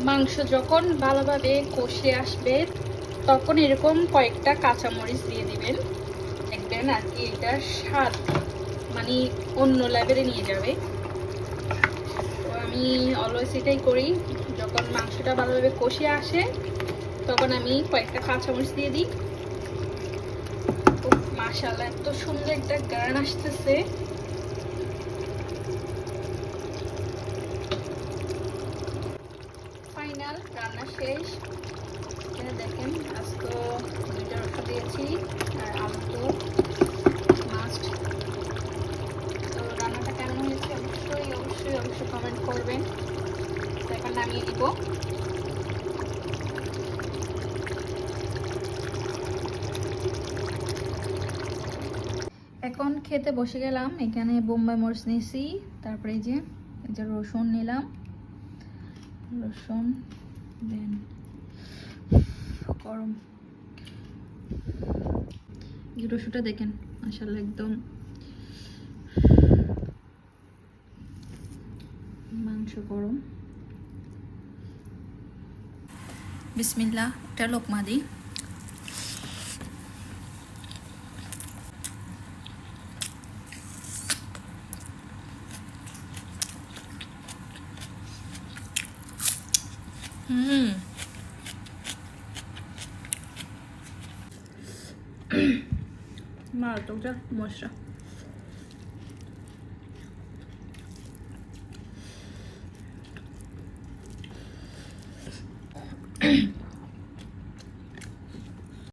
মাংস যখন ভালোভাবে কষে আসবে তখন এরকম কয়েকটা কাঁচামরিচ দিয়ে দিবেন, দেখবেন আর কি এটার স্বাদ মানে অন্য লেভেলে নিয়ে যাবে। তো আমি অলওয়েজ এটাই করি, যখন মাংসটা ভালোভাবে কষে আসে তখন আমি কয়েকটা কাঁচামরিচ দিয়ে দিই। মাশাআল্লাহ এত সুন্দর একটা গান আসতেছে। ফাইনাল রান্না শেষ। এখানে দেখেন আজ তো 2টা রসুন দিয়েছি আর আলু তো মাস্ট। তো রান্নাটা কেমন হয়েছে অবশ্যই অবশ্যই অবশ্যই কমেন্ট করবেন। তো এখন নামিয়ে দিব। এখন খেতে বসে গেলাম। এখানে বোম্বাই মরিচ নিয়েছি, তারপরে এই যে রসুন নিলাম, রসুন দেন গরম। এই রসুনটা দেখেন মাশাআল্লাহ একদম মাংস গরম। বিসমিল্লাহ, একটা লোকমা দিই। মারাত্মক যা মশলা।